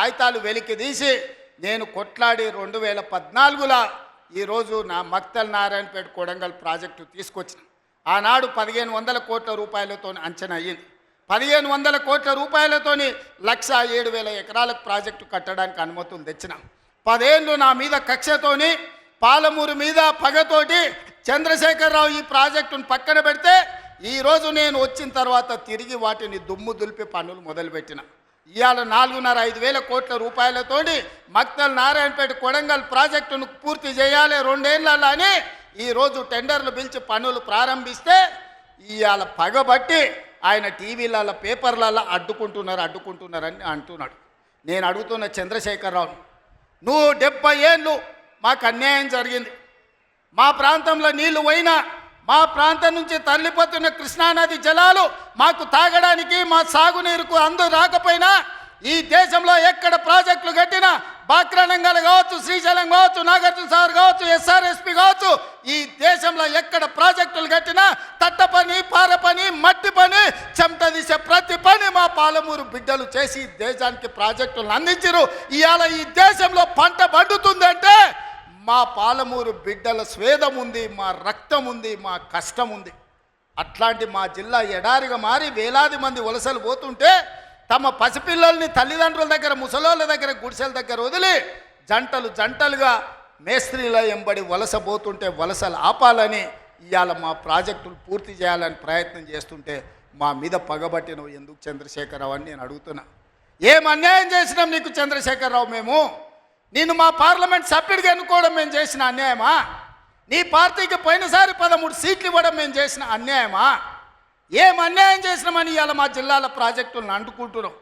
కాగితాలు వెలికి తీసి నేను కొట్లాడి 2014లో ఈరోజు నా మక్తల్ నారాయణపేట కొడంగల్ ప్రాజెక్టు తీసుకొచ్చిన. ఆనాడు 1500 కోట్ల రూపాయలతో అంచనా అయ్యింది. 1500 కోట్ల రూపాయలతోని 1,07,000 ఎకరాలకు ప్రాజెక్టు కట్టడానికి అనుమతులు తెచ్చిన. 10 ఏళ్ళు నా మీద కక్షతోని పాలమూరు మీద పగతోటి చంద్రశేఖరరావు ఈ ప్రాజెక్టును పక్కన పెడితే ఈరోజు నేను వచ్చిన తర్వాత తిరిగి వాటిని దుమ్ము దులిపి పనులు మొదలుపెట్టిన. ఇవాళ 4,500 కోట్ల రూపాయలతోటి మక్తల్ నారాయణపేట కొడంగల్ ప్రాజెక్టును పూర్తి చేయాలి 2 ఏళ్ళలో అని ఈరోజు టెండర్లు పిలిచి పనులు ప్రారంభిస్తే ఇవాళ పగబట్టి ఆయన టీవీలలో పేపర్లలో అడ్డుకుంటున్నారని అంటున్నాడు. నేను అడుగుతున్న చంద్రశేఖరరావు, నువ్వు 70 ఏళ్ళు మాకు అన్యాయం జరిగింది. మా ప్రాంతంలో నీళ్లు పోయినా మా ప్రాంతం నుంచి తరలిపోతున్న కృష్ణానది జలాలు మాకు తాగడానికి మా సాగునీరుకు అందు రాకపోయినా ఈ దేశంలో ఎక్కడ ప్రాజెక్టులు కట్టినా బాక్రానంగల్ కావచ్చు, శ్రీశైలం కావచ్చు, నాగార్జున సాగర్ కావచ్చు, ఎస్ఆర్ఎస్పి కావచ్చు, ఈ దేశంలో ఎక్కడ ప్రాజెక్టులు కట్టినా తట్ట పని, పార పని, మట్టి పని, చెమట తీసే ప్రతి పని మా పాలమూరు బిడ్డలు చేసి దేశానికి ప్రాజెక్టులను అందించారు. ఇవాళ ఈ దేశంలో పంట పండుతుందంటే మా పాలమూరు బిడ్డల స్వేదం ఉంది, మా రక్తం ఉంది, మా కష్టం ఉంది. అట్లాంటి మా జిల్లా ఎడారిగా మారి వేలాది మంది వలసలు పోతుంటే తమ పసిపిల్లల్ని తల్లిదండ్రుల దగ్గర, ముసలోళ్ళ దగ్గర, గుడిసెల దగ్గర వదిలి జంటలుగా మేస్త్రీల ఎంబడి వలస పోతుంటే వలసలు ఆపాలని ఇవాళ మా ప్రాజెక్టులు పూర్తి చేయాలని ప్రయత్నం చేస్తుంటే మా మీద పగబట్టి నువ్వు ఎందుకు చంద్రశేఖరరావు అని నేను అడుగుతున్నా. ఏం అన్యాయం చేసినాం నీకు చంద్రశేఖరరావు? మేము నిన్ను మా పార్లమెంట్ సభ్యుడిగా ఎన్నుకోవడం మేము చేసిన అన్యాయమా? నీ పార్టీకి పోయినసారి 13 సీట్లు ఇవ్వడం మేము చేసిన అన్యాయమా? ఏం అన్యాయం చేసినామని ఇవాళ మా జిల్లాల ప్రాజెక్టులను అంటుకుంటున్నాం?